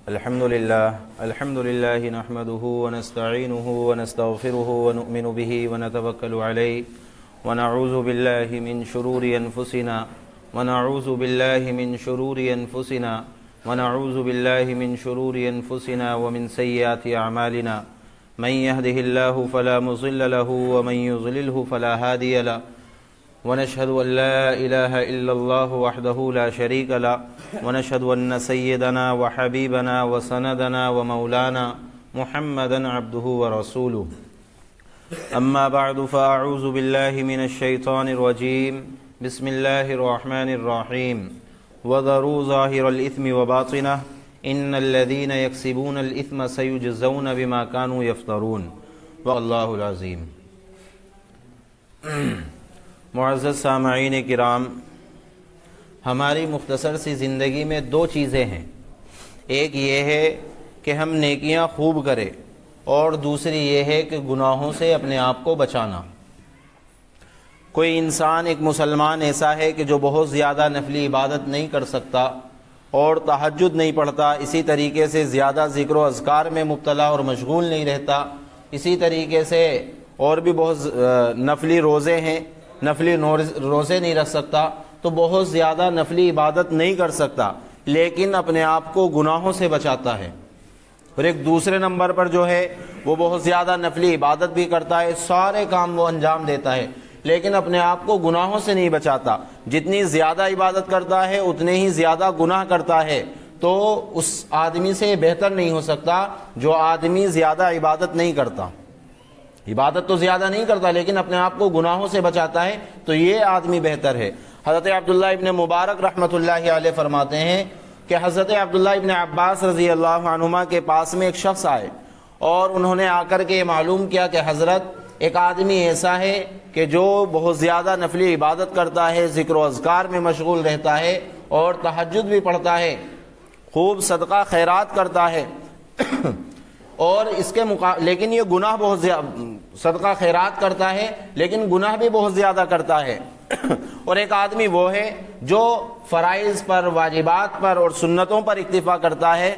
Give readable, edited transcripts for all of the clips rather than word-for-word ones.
الحمد لله نحمده ونستعينه ونستغفره ونؤمن به ونتوكل عليه ونعوذ بالله من شرور أنفسنا ونعوذ بالله من شرور أنفسنا ونعوذ بالله من شرور أنفسنا ومن سيئات أعمالنا من يهده الله فلا مضل له ومن يضلله فلا هادي له ونشهد أن لا إله إلا الله وحده لا شريك له ونشهد أن سيدنا وحبيبنا وسندنا ومولانا محمدا عبده ورسوله أما بعد فأعوذ بالله من الشيطان الرجيم بسم الله الرحمن الرحيم وذروا ظاهر الإثم وباطنه إن الذين يكسبون الإثم سيجزون بما كانوا يفترون والله العظيم۔ معزز سامعین کرام، ہماری مختصر سی زندگی میں دو چیزیں ہیں، ایک یہ ہے کہ ہم نیکیاں خوب کریں اور دوسری یہ ہے کہ گناہوں سے اپنے آپ کو بچانا۔ کوئی انسان، ایک مسلمان ایسا ہے کہ جو بہت زیادہ نفلی عبادت نہیں کر سکتا اور تہجد نہیں پڑھتا، اسی طریقے سے زیادہ ذکر و اذکار میں مبتلا اور مشغول نہیں رہتا، اسی طریقے سے اور بھی بہت نفلی روزے ہیں، نفلی روزے نہیں رکھ سکتا، تو بہت زیادہ نفلی عبادت نہیں کر سکتا، لیکن اپنے آپ کو گناہوں سے بچاتا ہے۔ اور ایک دوسرے نمبر پر جو ہے وہ بہت زیادہ نفلی عبادت بھی کرتا ہے، سارے کام وہ انجام دیتا ہے، لیکن اپنے آپ کو گناہوں سے نہیں بچاتا۔ جتنی زیادہ عبادت کرتا ہے اتنے ہی زیادہ گناہ کرتا ہے، تو اس آدمی سے بہتر نہیں ہو سکتا جو آدمی زیادہ عبادت نہیں کرتا۔ عبادت تو زیادہ نہیں کرتا لیکن اپنے آپ کو گناہوں سے بچاتا ہے، تو یہ آدمی بہتر ہے۔ حضرت عبداللہ ابن مبارک رحمۃ اللہ علیہ فرماتے ہیں کہ حضرت عبداللہ ابن عباس رضی اللہ عنہما کے پاس میں ایک شخص آئے اور انہوں نے آ کر کے معلوم کیا کہ حضرت، ایک آدمی ایسا ہے کہ جو بہت زیادہ نفلی عبادت کرتا ہے، ذکر و اذکار میں مشغول رہتا ہے اور تہجد بھی پڑھتا ہے، خوب صدقہ خیرات کرتا ہے، اور اس کے لیکن یہ گناہ بہت زیادہ، صدقہ خیرات کرتا ہے لیکن گناہ بھی بہت زیادہ کرتا ہے۔ اور ایک آدمی وہ ہے جو فرائض پر، واجبات پر اور سنتوں پر اکتفا کرتا ہے،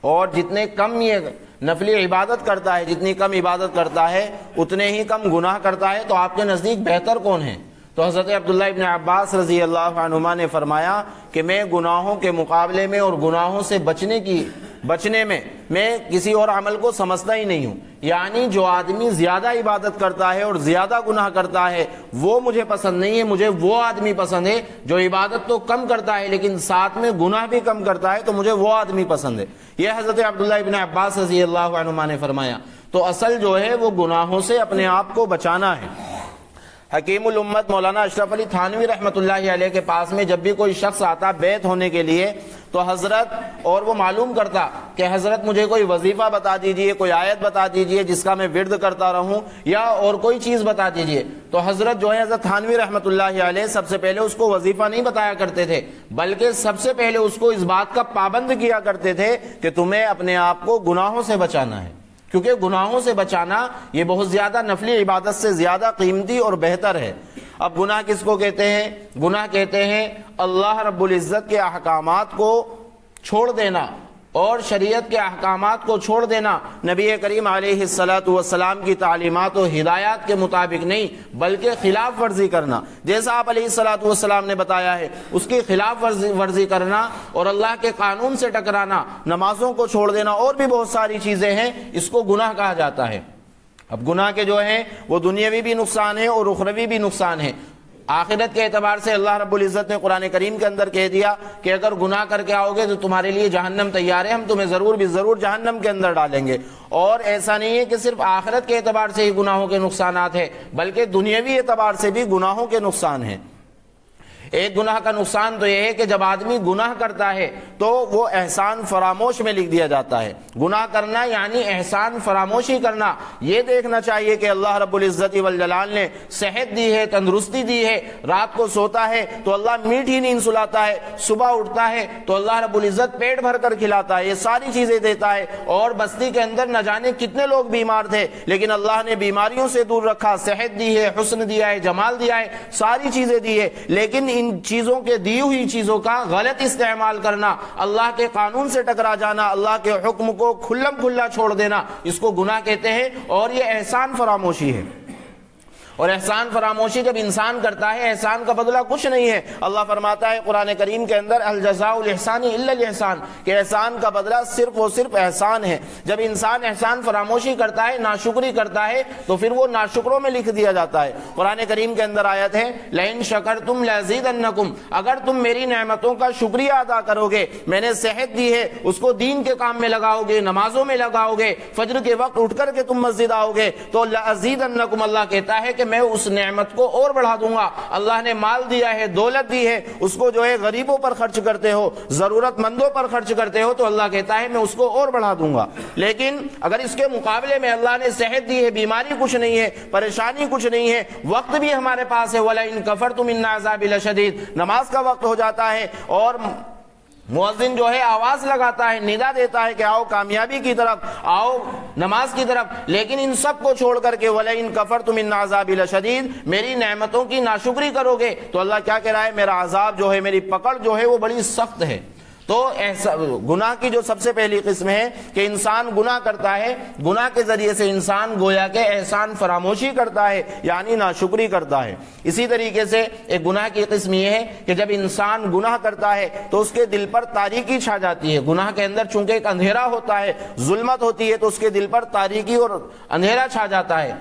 اور جتنے کم یہ نفلی عبادت کرتا ہے، جتنی کم عبادت کرتا ہے اتنے ہی کم گناہ کرتا ہے، تو آپ کے نزدیک بہتر کون ہے؟ تو حضرت عبداللہ ابن عباس رضی اللہ عنہما نے فرمایا کہ میں گناہوں کے مقابلے میں اور گناہوں سے بچنے میں کسی اور عمل کو سمجھتا ہی نہیں ہوں۔ یعنی جو آدمی زیادہ عبادت کرتا ہے اور زیادہ گناہ کرتا ہے وہ مجھے پسند نہیں ہے، مجھے وہ آدمی پسند ہے جو عبادت تو کم کرتا ہے لیکن ساتھ میں گناہ بھی کم کرتا ہے، تو مجھے وہ آدمی پسند ہے۔ یہ حضرت عبداللہ ابن عباس رضی اللہ عنہما نے فرمایا۔ تو اصل جو ہے وہ گناہوں سے اپنے آپ کو بچانا ہے۔ حکیم الامت مولانا اشرف علی تھانوی رحمۃ اللہ علیہ کے پاس میں جب بھی کوئی شخص آتا بیعت ہونے کے لیے تو حضرت، اور وہ معلوم کرتا کہ حضرت مجھے کوئی وظیفہ بتا دیجئے، کوئی آیت بتا دیجئے جس کا میں ورد کرتا رہوں، یا اور کوئی چیز بتا دیجئے، تو حضرت جو ہے حضرت تھانوی رحمۃ اللہ علیہ سب سے پہلے اس کو وظیفہ نہیں بتایا کرتے تھے، بلکہ سب سے پہلے اس کو اس بات کا پابند کیا کرتے تھے کہ تمہیں اپنے آپ کو گناہوں سے بچانا ہے، کیونکہ گناہوں سے بچانا یہ بہت زیادہ نفلی عبادت سے زیادہ قیمتی اور بہتر ہے۔ اب گناہ کس کو کہتے ہیں؟ گناہ کہتے ہیں اللہ رب العزت کے احکامات کو چھوڑ دینا اور شریعت کے احکامات کو چھوڑ دینا، نبی کریم علیہ الصلاۃ والسلام کی تعلیمات و ہدایات کے مطابق نہیں بلکہ خلاف ورزی کرنا، جیسا آپ علیہ الصلاۃ والسلام نے بتایا ہے اس کی خلاف ورزی کرنا اور اللہ کے قانون سے ٹکرانا، نمازوں کو چھوڑ دینا، اور بھی بہت ساری چیزیں ہیں، اس کو گناہ کہا جاتا ہے۔ اب گناہ کے جو ہیں وہ دنیاوی بھی نقصان ہے اور اخروی بھی نقصان ہے۔ آخرت کے اعتبار سے اللہ رب العزت نے قرآن کریم کے اندر کہہ دیا کہ اگر گناہ کر کے آؤ گے تو تمہارے لیے جہنم تیار ہے، ہم تمہیں ضرور بھی ضرور جہنم کے اندر ڈالیں گے۔ اور ایسا نہیں ہے کہ صرف آخرت کے اعتبار سے ہی گناہوں کے نقصانات ہیں، بلکہ دنیاوی اعتبار سے بھی گناہوں کے نقصان ہیں۔ ایک گناہ کا نقصان تو یہ ہے کہ جب آدمی گناہ کرتا ہے تو وہ احسان فراموش میں لکھ دیا جاتا ہے۔ گناہ کرنا یعنی احسان فراموشی کرنا۔ یہ دیکھنا چاہیے کہ اللہ رب العزت والجلال نے صحت دی ہے، تندرستی دی ہے، رات کو سوتا ہے تو اللہ میٹھی نیند سلاتا ہے، صبح اٹھتا ہے تو اللہ رب العزت پیٹ بھر کر کھلاتا ہے، یہ ساری چیزیں دیتا ہے۔ اور بستی کے اندر نہ جانے کتنے لوگ بیمار تھے لیکن اللہ نے بیماریوں سے دور رکھا، صحت دی ہے، حسن دیا ہے، جمال دیا ہے، ساری چیزیں دی ہے، لیکن ان چیزوں کے دی ہوئی چیزوں کا غلط استعمال کرنا، اللہ کے قانون سے ٹکرا جانا، اللہ کے حکم کو کھلم کھلا چھوڑ دینا، اس کو گناہ کہتے ہیں، اور یہ احسان فراموشی ہے۔ اور احسان فراموشی جب انسان کرتا ہے، احسان کا بدلہ کچھ نہیں ہے۔ اللہ فرماتا ہے قرآن کریم کے اندر الجزاء الاحسان الا الاحسان، کہ احسان کا بدلہ صرف و صرف احسان ہے۔ جب انسان احسان فراموشی کرتا ہے، ناشکری کرتا ہے، تو پھر وہ ناشکروں میں لکھ دیا جاتا ہے۔ قرآن کریم کے اندر آیت ہے لئن شکرتم لازیدنکم، اگر تم میری نعمتوں کا شکریہ ادا کرو گے، میں نے صحت دی ہے اس کو دین کے کام میں لگاؤ گے، نمازوں میں لگاؤ گے، فجر کے وقت اٹھ کر کے تم مسجد آؤ گے، تو لازیدنکم، اللہ کہتا ہے کہ میں اس نعمت کو اور بڑھا دوں گا۔ اللہ نے مال دیا ہے، دولت دی ہے، اس کو جو ہے غریبوں پر خرچ کرتے ہو، ضرورت مندوں پر خرچ کرتے ہو، تو اللہ کہتا ہے میں اس کو اور بڑھا دوں گا۔ لیکن اگر اس کے مقابلے میں اللہ نے صحت دی ہے، بیماری کچھ نہیں ہے، پریشانی کچھ نہیں ہے، وقت بھی ہمارے پاس ہے، وَلَئِن كَفَرْتُمْ إِنَّ عَذَابِي لَشَدِيدٌ، نماز کا وقت ہو جاتا ہے اور مؤذن جو ہے آواز لگاتا ہے، ندا دیتا ہے کہ آؤ کامیابی کی طرف، آؤ نماز کی طرف، لیکن ان سب کو چھوڑ کر کے وَلَئِن كَفَرْتُمْ إِنَّ عَذَابِي لَشَدِيدٌ، میری نعمتوں کی ناشکری کرو گے تو اللہ کیا کہہ رہا ہے، میرا عذاب جو ہے، میری پکڑ جو ہے وہ بڑی سخت ہے۔ تو گناہ کی جو سب سے پہلی قسم ہے کہ انسان گناہ کرتا ہے، گناہ کے ذریعے سے انسان گویا کہ احسان فراموشی کرتا ہے، یعنی ناشکری کرتا ہے۔ اسی طریقے سے ایک گناہ کی قسم یہ ہے کہ جب انسان گناہ کرتا ہے تو اس کے دل پر تاریکی چھا جاتی ہے۔ گناہ کے اندر چونکہ ایک اندھیرا ہوتا ہے، ظلمت ہوتی ہے، تو اس کے دل پر تاریکی اور اندھیرا چھا جاتا ہے۔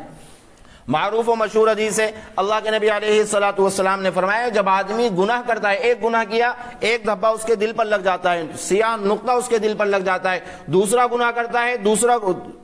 معروف و مشہور حدیث ہے، اللہ کے نبی علیہ الصلوۃ والسلام نے فرمایا جب آدمی گناہ کرتا ہے، ایک گناہ کیا، ایک دھبا اس کے دل پر لگ جاتا ہے، سیاہ نقطہ اس کے دل پر لگ جاتا ہے، دوسرا گناہ کرتا ہے، دوسرا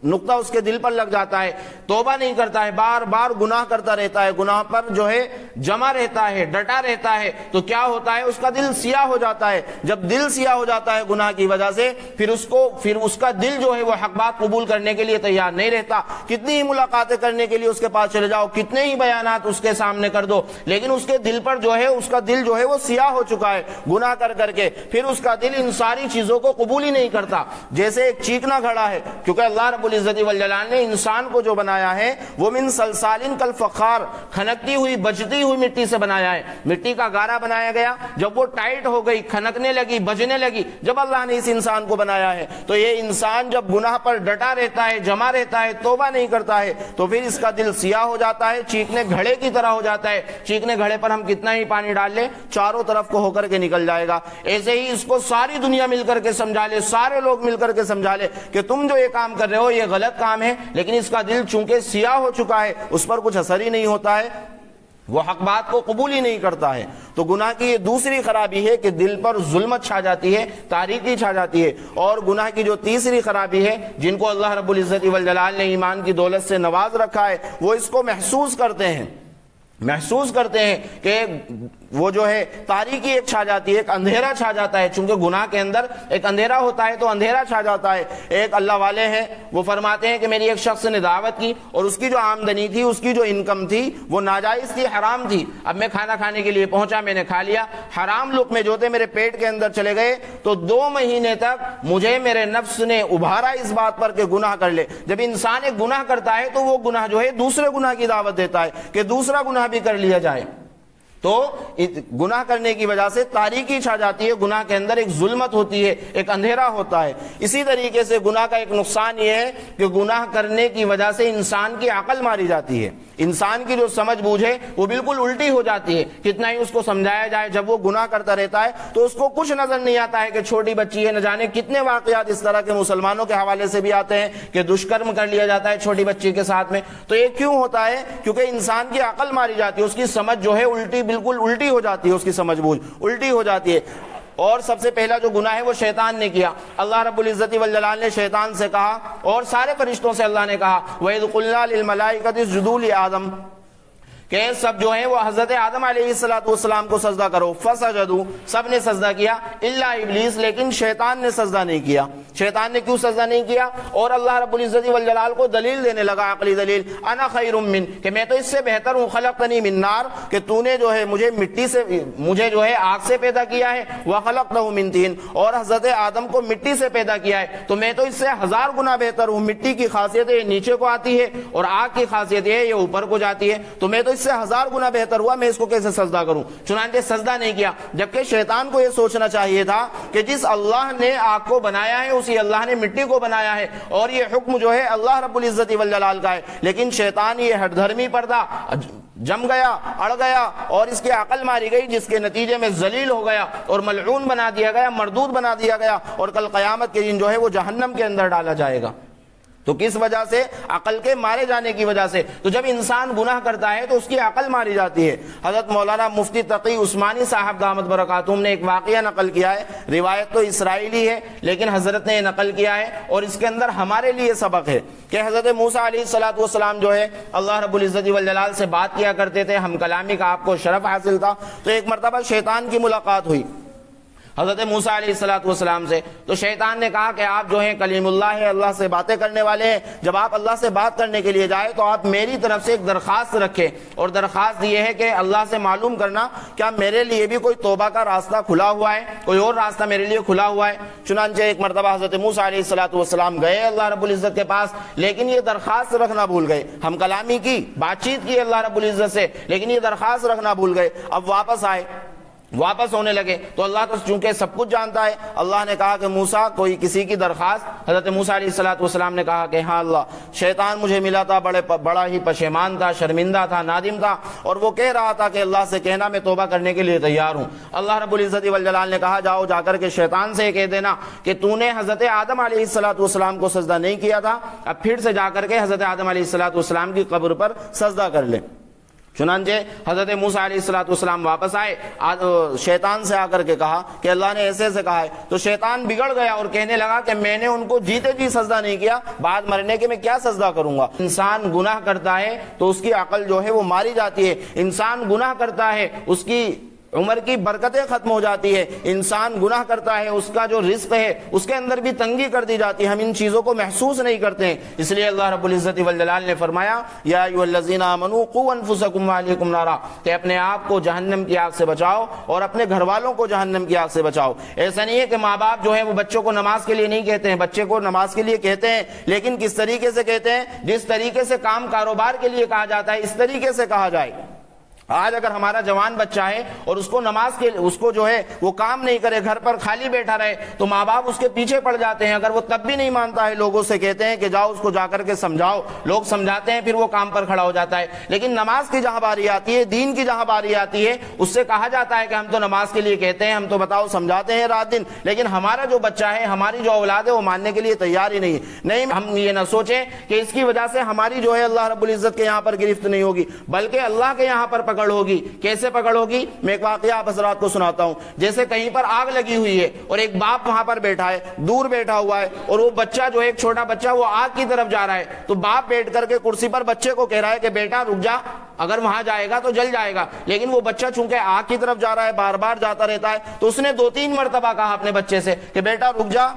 نقطہ اس کے دل پر لگ جاتا ہے، توبہ نہیں کرتا ہے، بار بار گناہ کرتا رہتا ہے، گناہ پر جو ہے جمع رہتا ہے، ڈٹا رہتا ہے، تو کیا ہوتا ہے، اس کا دل سیاہ ہو جاتا ہے۔ جب دل سیاہ ہو جاتا ہے گناہ کی وجہ سے، پھر اس کا دل جو ہے وہ حق بات قبول کرنے کے لیے تیار نہیں رہتا۔ کتنی ہی ملاقاتیں کرنے کے لیے اس کے پاس چلے جاؤ، کتنے ہی بیانات اس کے سامنے کر دو، لیکن اس کے دل پر جو ہے، اس کا دل جو ہے وہ سیاہ ہو چکا ہے گناہ کر کر کے، پھر اس کا دل ان ساری چیزوں کو قبول ہی نہیں کرتا۔ جیسے ایک چیکنا گھڑا ہے، کیونکہ اللہ رب العزت والجلال نے انسان کو جو بنایا ہے وہ من صلصال کالفخار، کھنکتی ہوئی بجتی ہوئی مٹی سے بنایا ہے، مٹی کا گارا بنایا گیا، جب وہ ٹائٹ ہو گئی، کھنکنے لگی، بجنے لگی، جب اللہ نے اس انسان کو بنایا ہے، تو یہ انسان جب گناہ پر ڈٹا رہتا ہے، جمع رہتا ہے، توبہ نہیں کرتا ہے، تو پھر اس کا دل سیاہ ہو جاتا ہے، چیکنے گھڑے کی طرح ہو جاتا ہے۔ چیکنے گھڑے پر ہم کتنا ہی پانی ڈال لیں، چاروں طرف کو ہو کر کے نکل جائے گا۔ ایسے ہی اس کو ساری دنیا مل کر کے سمجھا لے، سارے لوگ مل کر کے سمجھا لے کہ تم جو یہ کام کر رہے ہو یہ غلط کام ہے، لیکن اس کا دل چونکہ سیاہ ہو چکا ہے، اس پر کچھ اثر ہی نہیں ہوتا ہے، وہ حق بات کو قبول ہی نہیں کرتا ہے۔ تو گناہ کی یہ دوسری خرابی ہے کہ دل پر ظلمت چھا جاتی ہے، تاریکی چھا جاتی ہے۔ اور گناہ کی جو تیسری خرابی ہے، جن کو اللہ رب العزت والجلال نے ایمان کی دولت سے نواز رکھا ہے، وہ اس کو محسوس کرتے ہیں کہ وہ جو ہے تاریکی ایک چھا جاتی ہے، ایک اندھیرا چھا جاتا ہے، چونکہ گناہ کے اندر ایک اندھیرا ہوتا ہے تو اندھیرا چھا جاتا ہے۔ ایک اللہ والے ہیں، وہ فرماتے ہیں کہ میری ایک شخص نے دعوت کی اور اس کی جو آمدنی تھی، اس کی جو انکم تھی، وہ ناجائز تھی، حرام تھی۔ اب میں کھانا کھانے کے لیے پہنچا، میں نے کھا لیا، حرام لقمے جو تھے میرے پیٹ کے اندر چلے گئے، تو 2 مہینے تک مجھے میرے نفس نے ابھارا اس بات پر کہ گناہ کر لے۔ جب انسان ایک گناہ کرتا ہے تو وہ گناہ جو ہے دوسرے گناہ کی دعوت دیتا ہے کہ دوسرا گناہ بھی کر لیا جائے، تو گناہ کرنے کی وجہ سے تاریکی چھا جاتی ہے، گناہ کے اندر ایک ظلمت ہوتی ہے، ایک اندھیرا ہوتا ہے۔ اسی طریقے سے گناہ کا ایک نقصان یہ ہے کہ گناہ کرنے کی وجہ سے انسان کی عقل ماری جاتی ہے، انسان کی جو سمجھ بوجھ ہے وہ بالکل الٹی ہو جاتی ہے۔ کتنا ہی اس کو سمجھایا جائے، جب وہ گناہ کرتا رہتا ہے تو اس کو کچھ نظر نہیں آتا ہے کہ چھوٹی بچی ہے، نہ جانے کتنے واقعات اس طرح کے مسلمانوں کے حوالے سے بھی آتے ہیں کہ دشکرم کر لیا جاتا ہے چھوٹی بچی کے ساتھ میں۔ تو یہ کیوں ہوتا ہے؟ کیونکہ انسان کی عقل ماری جاتی ہے، اس کی سمجھ جو ہے بالکل الٹی ہو جاتی ہے، اس کی سمجھ بوجھ الٹی ہو جاتی ہے۔ اور سب سے پہلا جو گناہ ہے وہ شیطان نے کیا۔ اللہ رب العزت والجلال نے شیطان سے کہا اور سارے فرشتوں سے اللہ نے کہا وَإِذْ قُلْنَا لِلْمَلَائِكَةِ اسْجُدُوا لِآدَمَ، کہ سب جو ہیں وہ حضرت آدم علیہ السلام کو سجدہ کرو، فسجدوا، سب نے سجدہ کیا، الا ابلیس، لیکن شیطان نے سجدہ نہیں کیا۔ شیطان نے کیوں سجدہ نہیں کیا؟ اور اللہ رب العزت والجلال کو دلیل دینے لگا، عقلی دلیل، انا خیر من، کہ میں تو اس سے بہتر ہوں، خلقتنی من نار، کہ تو نے جو ہے مجھے جو ہے آگ سے پیدا کیا ہے، وخلقتہ من طین، اور حضرت آدم کو مٹی سے پیدا کیا ہے، تو میں تو اس سے 1000 گنا بہتر ہوں۔ مٹی کی خاصیت ہے نیچے کو آتی ہے اور آگ کی خاصیت ہے یہ اوپر کو جاتی ہے، تو میں تو اس سے 1000 گنا بہتر ہوا، میں اس کو کیسے سجدہ کروں؟ چنانچہ سجدہ نہیں کیا، جبکہ شیطان کو یہ سوچنا چاہیے تھا کہ جس اللہ نے آگ کو بنایا ہے اسی اللہ نے مٹی کو بنایا ہے، اور یہ حکم جو ہے اللہ رب العزت والجلال کا ہے، لیکن شیطان یہ ہٹ دھرمی پردہ جم گیا، اڑ گیا، اور اس کی عقل ماری گئی، جس کے نتیجے میں ذلیل ہو گیا اور ملعون بنا دیا گیا، مردود بنا دیا گیا، اور کل قیامت کے دن جو ہے وہ جہنم کے اندر ڈالا جائے گا۔ تو کس وجہ سے؟ عقل کے مارے جانے کی وجہ سے۔ تو جب انسان گناہ کرتا ہے تو اس کی عقل ماری جاتی ہے۔ حضرت مولانا مفتی تقی عثمانی صاحب دامت برکاتہم نے ایک واقعہ نقل کیا ہے، روایت تو اسرائیلی ہے لیکن حضرت نے یہ نقل کیا ہے، اور اس کے اندر ہمارے لیے سبق ہے کہ حضرت موسیٰ علیہ السلام جو ہے اللہ رب العزت والجلال سے بات کیا کرتے تھے، ہم کلامی کا آپ کو شرف حاصل تھا۔ تو ایک مرتبہ شیطان کی ملاقات ہوئی حضرت موسیٰ علیہ السلام سے، تو شیطان نے کہا کہ آپ جو ہیں کلیم اللہ ہے، اللہ سے باتیں کرنے والے ہیں، جب آپ اللہ سے بات کرنے کے لیے جائیں تو آپ میری طرف سے ایک درخواست رکھیں، اور درخواست یہ ہے کہ اللہ سے معلوم کرنا کیا میرے لیے بھی کوئی توبہ کا راستہ کھلا ہوا ہے، کوئی اور راستہ میرے لیے کھلا ہوا ہے۔ چنانچہ ایک مرتبہ حضرت موسیٰ علیہ السلام گئے اللہ رب العزت کے پاس، لیکن یہ درخواست رکھنا بھول گئے، ہم کلامی کی، بات چیت کی اللہ رب العزت سے، لیکن یہ درخواست رکھنا بھول گئے۔ اب واپس آئے، واپس ہونے لگے تو اللہ تو چونکہ سب کچھ جانتا ہے، اللہ نے کہا کہ موسیٰ کوئی کسی کی درخواست؟ حضرت موسیٰ علیہ السلام نے کہا کہ ہاں اللہ، شیطان مجھے ملا تھا، بڑا ہی پشیمان تھا، شرمندہ تھا، نادم تھا، اور وہ کہہ رہا تھا کہ اللہ سے کہنا میں توبہ کرنے کے لیے تیار ہوں۔ اللہ رب العزت والجلال نے کہا جاؤ جا کر کے شیطان سے کہہ دینا کہ تو نے حضرت آدم علیہ السلام کو سجدہ نہیں کیا تھا، اب پھر سے جا کر کے حضرت آدم علیہ السلام کی قبر پر سجدہ کر لے۔ چنانچہ حضرت موسیٰ علیہ السلام واپس آئے، شیطان سے آ کر کے کہا کہ اللہ نے ایسے ایسے کہا ہے، تو شیطان بگڑ گیا اور کہنے لگا کہ میں نے ان کو جیتے جی سجدہ نہیں کیا، بعد مرنے کے میں کیا سجدہ کروں گا۔ انسان گناہ کرتا ہے تو اس کی عقل جو ہے وہ ماری جاتی ہے، انسان گناہ کرتا ہے اس کی عمر کی برکتیں ختم ہو جاتی ہے، انسان گناہ کرتا ہے اس کا جو رزق ہے اس کے اندر بھی تنگی کر دی جاتی ہے، ہم ان چیزوں کو محسوس نہیں کرتے ہیں۔ اس لیے اللہ رب العزت والجلال نے فرمایا یا ایھا الذین آمنوا قوا انفسکم واہلیکم نارا، کہ اپنے آپ کو جہنم کی آگ سے بچاؤ اور اپنے گھر والوں کو جہنم کی آگ سے بچاؤ۔ ایسا نہیں ہے کہ ماں باپ جو ہے وہ بچوں کو نماز کے لیے نہیں کہتے ہیں، بچے کو نماز کے لیے کہتے ہیں، لیکن کس طریقے سے کہتے ہیں؟ جس طریقے سے کام کاروبار کے لیے کہا جاتا ہے اس طریقے سے کہا جائے۔ آج اگر ہمارا جوان بچہ ہے اور اس کو جو ہے وہ کام نہیں کرے، گھر پر خالی بیٹھا رہے، تو ماں باپ اس کے پیچھے پڑ جاتے ہیں، اگر وہ تب بھی نہیں مانتا ہے لوگوں سے کہتے ہیں کہ جاؤ اس کو جا کر کے سمجھاؤ، لوگ سمجھاتے ہیں پھر وہ کام پر کھڑا ہو جاتا ہے۔ لیکن نماز کی جہاں باری آتی ہے، دین کی جہاں باری آتی ہے، اس سے کہا جاتا ہے کہ ہم تو نماز کے لیے کہتے ہیں، ہم تو بتاؤ سمجھاتے ہیں رات دن، لیکن ہمارا جو بچہ ہے، ہماری جو اولاد ہے وہ ماننے کے لیے تیار ہی نہیں ہے۔ نہیں، ہم یہ نہ سوچیں کہ اس کی وجہ سے ہماری جو ہے اللہ رب العزت کے یہاں پر گرفت نہیں ہوگی، بلکہ اللہ کے یہاں پر پکڑ ہوگی۔ کیسے پکڑ ہوگی؟ میں ایک واقعہ آپ حضرات کو سناتا ہوں۔ جیسے کہیں پر آگ لگی ہوئی ہے اور ایک باپ وہاں پر بیٹھا ہے، دور بیٹھا ہوا ہے، اور وہ بچہ جو ہے ایک چھوٹا بچہ وہ آگ کی طرف جا رہا ہے، تو باپ بیٹھ کر کے کرسی پر بچے کو کہہ رہا ہے کہ بیٹا رک جا، اگر وہاں جائے گا تو جل جائے گا۔ لیکن وہ بچہ چونکہ آگ کی طرف جا رہا ہے، بار بار جاتا رہتا ہے، تو اس نے 2-3 مرتبہ کہا اپنے بچے سے کہ بیٹا رک جا،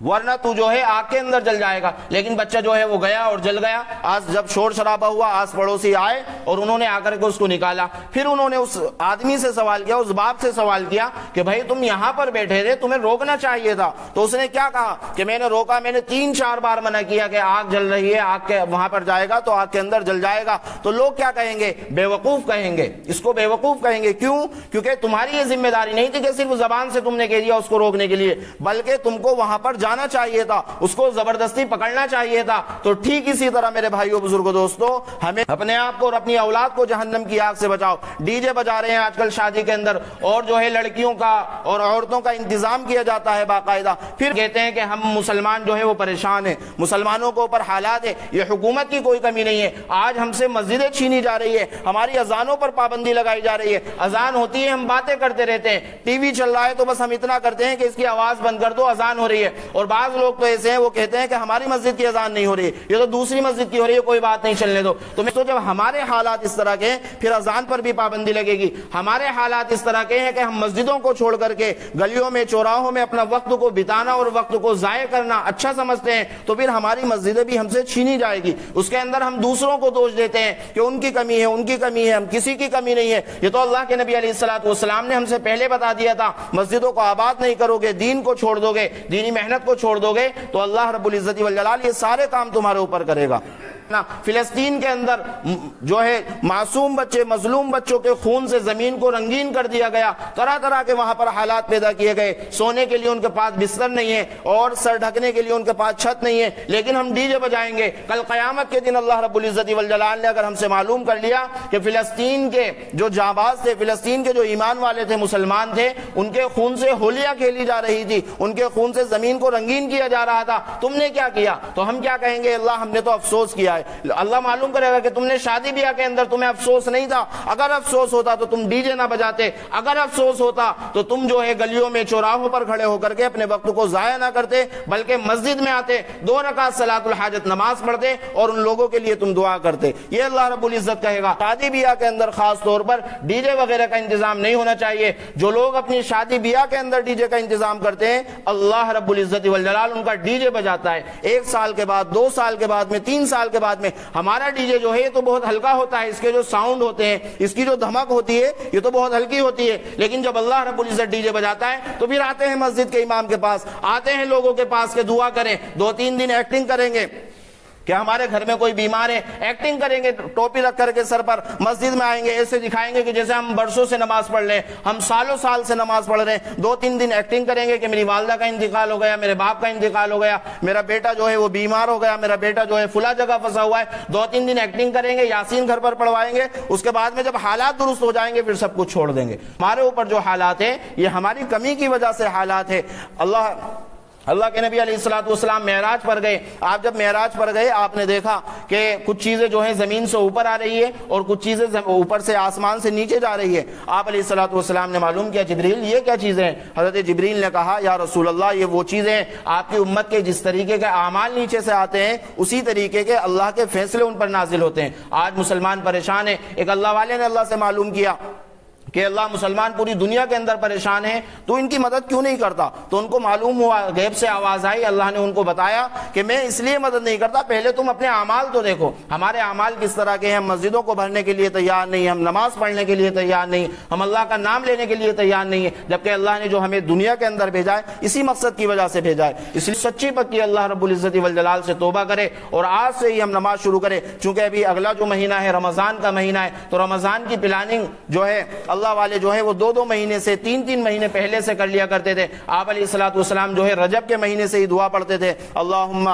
ورنہ تو جو ہے آگ کے اندر جل جائے گا۔ لیکن بچہ جو ہے وہ گیا اور جل گیا۔ آج جب شور شرابہ ہوا، آس پڑوسی آئے اور انہوں نے آ کر کے اس کو نکالا۔ پھر انہوں نے اس آدمی سے سوال کیا، اس باپ سے سوال کیا کہ بھائی تم یہاں پر بیٹھے تھے، تمہیں روکنا چاہیے تھا۔ تو اس نے کیا کہا کہ میں نے روکا، میں نے 3-4 بار منع کیا کہ آگ جل رہی ہے، آگ کے وہاں پر جائے گا تو آگ کے اندر جل جائے گا۔ تو لوگ کیا کہیں گے؟ بیوقوف کہیں گے، اس کو بیوقوف کہیں گے۔ کیوں؟ کیونکہ تمہاری یہ ذمہ داری نہیں تھی کہ صرف زبان سے تم نے کہہ دیا اس کو روکنے کے لیے، بلکہ تم کو وہاں پر جانا چاہیے تھا، اس کو زبردستی پکڑنا چاہیے تھا۔ تو ٹھیک اسی طرح میرے بھائیوں بزرگوں دوستو، ہمیں اپنے آپ کو اور اپنی اولاد کو جہنم کی آگ سے بچاؤ۔ ڈی جے بجا رہے ہیں آج کل شادی کے اندر، اور جو ہے لڑکیوں کا اور عورتوں کا انتظام کیا جاتا ہے باقاعدہ، پھر کہتے ہیں کہ ہم مسلمان جو ہے وہ پریشان ہیں، مسلمانوں کے اوپر حالات ہیں۔ یہ حکومت کی کوئی کمی نہیں ہے، آج ہم سے مسجدیں چھینی جا رہی ہے، ہماری اذانوں پر پابندی لگائی جا رہی ہے۔ اذان ہوتی ہے ہم باتیں کرتے رہتے ہیں، ٹی وی چل رہا ہے تو بس ہم اتنا کرتے ہیں کہ اس کی آواز بند کر دو، اذان ہو رہی ہے۔ اور بعض لوگ تو ایسے ہیں وہ کہتے ہیں کہ ہماری مسجد کی اذان نہیں ہو رہی ہے، یہ تو دوسری مسجد کی ہو رہی ہے، کوئی بات نہیں، چلنے دو۔ تو میں جب ہمارے حالات اس طرح کے ہیں پھر اذان پر بھی پابندی لگے گی۔ ہمارے حالات اس طرح کے ہیں کہ ہم مسجدوں کو چھوڑ کر کے گلیوں میں چوراہوں میں اپنا وقت کو بتانا اور وقت کو ضائع کرنا اچھا سمجھتے ہیں، تو پھر ہماری مسجدیں بھی ہم سے چھینی جائے گی۔ اس کے اندر ہم دوسروں کو دوش دیتے ہیں کہ ان کی کمی ہے، ان کی کمی ہے، ہم کسی کی کمی نہیں ہے۔ یہ تو اللہ کے نبی علیہ السلام نے ہم سے پہلے بتا دیا تھا، مسجدوں کو آباد نہیں کرو گے، دین کو چھوڑ دو گے، دینی محنت کو چھوڑ دو گے تو اللہ رب العزت والجلال یہ سارے کام تمہارے اوپر کرے گا۔ فلسطین کے اندر جو ہے معصوم بچے، مظلوم بچوں کے خون سے زمین کو رنگین کر دیا گیا، طرح طرح کے وہاں پر حالات پیدا کیے گئے، سونے کے لیے ان کے پاس بستر نہیں ہے اور سر ڈھکنے کے لیے ان کے پاس چھت نہیں ہے، لیکن ہم ڈی جے بجائیں گے۔ کل قیامت کے دن اللہ رب العزت والجلال نے اگر ہم سے معلوم کر لیا کہ فلسطین کے جو جانباز تھے، فلسطین کے جو ایمان والے تھے، مسلمان تھے، ان کے خون سے ہولیاں کھیلی جا رہی تھی، ان کے خون سے زمین کو رنگین کیا جا رہا تھا، تم نے کیا کیا؟ تو ہم کیا کہیں گے؟ اللہ ہم نے تو افسوس کیا ہے۔ اللہ معلوم کرے گا کہ تم نے شادی بیاہ کے اندر تمہیں افسوس نہیں تھا، اگر افسوس ہوتا تو تم ڈی جے نہ بجاتے، اگر افسوس ہوتا تو تم جو ہے گلیوں میں چوراہوں پر کھڑے ہو کر کے اپنے وقت کو ضائع نہ کرتے، بلکہ مسجد میں آتے، 2 رکعت صلاۃ الحاجت نماز پڑھتے اور ان لوگوں کے لیے تم دعا کرتے۔ یہ اللہ رب العزت کہے گا۔ شادی بیاہ کے اندر خاص طور پر ڈی جے وغیرہ کا انتظام نہیں ہونا چاہیے۔ جو لوگ اپنی شادی بیاہ کے اندر ڈی جے کا انتظام کرتے ہیں، اللہ رب العزت والجلال ان کا ڈی جے بجاتا ہے۔ 1 سال کے بعد، 2 سال کے بعد میں، 3 سال کے بعد میں ہمارا ڈی جے جو ہے یہ تو بہت ہلکا ہوتا ہے، اس کے جو ساؤنڈ ہوتے ہیں، اس کی جو دھمک ہوتی ہے یہ تو بہت ہلکی ہوتی ہے، لیکن جب اللہ رب العزت ڈی جے بجاتا ہے تو پھر آتے ہیں مسجد کے امام کے پاس، آتے ہیں لوگوں کے پاس کہ دعا کریں، 2-3 دن ایکٹنگ کریں گے کہ ہمارے گھر میں کوئی بیمار ہے، ایکٹنگ کریں گے، ٹوپی رکھ کر کے سر پر مسجد میں آئیں گے، ایسے دکھائیں گے کہ جیسے ہم برسوں سے نماز پڑھ رہے ہیں، ہم سالوں سال سے نماز پڑھ رہے ہیں۔ 2-3 دن ایکٹنگ کریں گے کہ میری والدہ کا انتقال ہو گیا، میرے باپ کا انتقال ہو گیا، میرا بیٹا جو ہے وہ بیمار ہو گیا، میرا بیٹا جو ہے فلاں جگہ پھنسا ہوا ہے۔ 2-3 دن ایکٹنگ کریں گے، یاسین گھر پر پڑھوائیں گے، اس کے بعد میں جب حالات درست ہو جائیں گے پھر سب کچھ چھوڑ دیں گے۔ ہمارے اوپر جو حالات ہیں یہ ہماری کمی کی وجہ سے حالات ہے۔ اللہ کے نبی علیہ السلام معراج پر گئے، آپ جب معراج پر گئے آپ نے دیکھا کہ کچھ چیزیں جو ہیں زمین سے اوپر آ رہی ہے اور کچھ چیزیں اوپر سے آسمان سے نیچے جا رہی ہے۔ آپ علیہ السلام نے معلوم کیا، جبریل یہ کیا چیزیں ہیں؟ حضرت جبریل نے کہا یا رسول اللہ یہ وہ چیزیں ہیں آپ کی امت کے جس طریقے کے اعمال نیچے سے آتے ہیں اسی طریقے کے اللہ کے فیصلے ان پر نازل ہوتے ہیں۔ آج مسلمان پریشان ہیں، ایک اللہ والے نے اللہ سے معلوم کیا کہ اللہ مسلمان پوری دنیا کے اندر پریشان ہیں، تو ان کی مدد کیوں نہیں کرتا؟ تو ان کو معلوم ہوا، غیب سے آواز آئی، اللہ نے ان کو بتایا کہ میں اس لیے مدد نہیں کرتا، پہلے تم اپنے اعمال تو دیکھو، ہمارے اعمال کس طرح کے ہیں۔ ہم مسجدوں کو بھرنے کے لیے تیار نہیں، ہم نماز پڑھنے کے لیے تیار نہیں، ہم اللہ کا نام لینے کے لیے تیار نہیں ہے، جبکہ اللہ نے جو ہمیں دنیا کے اندر بھیجا ہے اسی مقصد کی وجہ سے بھیجا ہے۔ اس لیے سچی پکی اللہ رب العزت والجلال سے توبہ کرے اور آج سے ہی ہم نماز شروع کریں، چونکہ ابھی اگلا جو مہینہ ہے رمضان کا مہینہ ہے، تو رمضان کی پلاننگ جو ہے اللہ والے جو ہے وہ 2-2 مہینے سے 3-3 مہینے پہلے سے کر لیا کرتے تھے۔ آپ علیہ السلام جو ہے رجب کے مہینے سے ہی دعا پڑھتے تھے، اللہم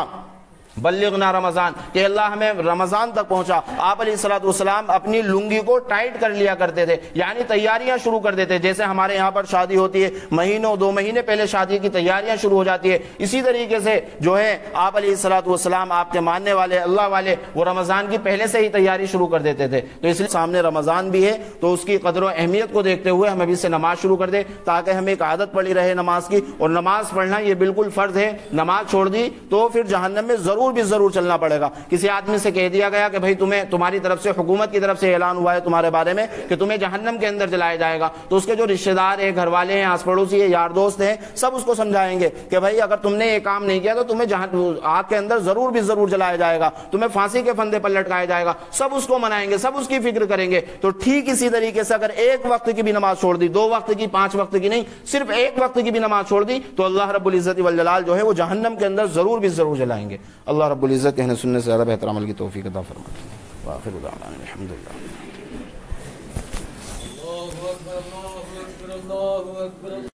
بلغنا رمضان، کہ اللہ ہمیں رمضان تک پہنچا۔ آپ علیہ السلام اپنی لنگی کو ٹائٹ کر لیا کرتے تھے، یعنی تیاریاں شروع کر دیتے، جیسے ہمارے یہاں پر شادی ہوتی ہے مہینوں 2 مہینے پہلے شادی کی تیاریاں شروع ہو جاتی ہے، اسی طریقے سے جو ہے آپ علیہ السلام آپ کے ماننے والے اللہ والے وہ رمضان کی پہلے سے ہی تیاری شروع کر دیتے تھے۔ تو اس لیے سامنے رمضان بھی ہے تو اس کی قدر و اہمیت کو دیکھتے ہوئے ہم ابھی سے نماز شروع کر دیں تاکہ ہمیں ایک عادت پڑی رہے نماز کی، اور نماز پڑھنا یہ بالکل فرض ہے، نماز چھوڑ دی تو پھر جہنم میں ضرور چلنا پڑے گا۔ کسی آدمی سے کہہ دیا گیا کہ بھائی تمہاری طرف سے، حکومت کی طرف سے اعلان ہوا ہے تمہارے بارے میں کہ تمہیں جہنم کے اندر جلایا جائے گا، تو اس کے جو رشتہ دار ہیں، گھر والے ہیں، آس پڑوسی ہیں، یار دوست ہیں، سب اس کو سمجھائیں گے کہ بھائی اگر تم نے یہ کام نہیں کیا تو تمہیں آگ کے اندر ضرور جلایا جائے گا، تمہیں پھانسی کے پھندے پر لٹکایا جائے گا، سب اس کو منائیں گے، سب اس کی فکر کریں گے۔ تو ٹھیک اسی طریقے سے اگر ایک وقت کی بھی نماز چھوڑ دی، 2 وقت کی، 5 وقت کی نہیں، صرف 1 وقت کی بھی نماز چھوڑ دی تو اللہ رب العزت والجلال جو ہے وہ جہنم کے اندر ضرور جلائیں گے۔ اللہ رب العزت کہنے سننے سے زیادہ بہتر عمل کی توفیق عطا فرمائے۔ وآخر دعوانا الحمدللہ۔ اللہ اکبر اللہ اکبر اللہ اکبر۔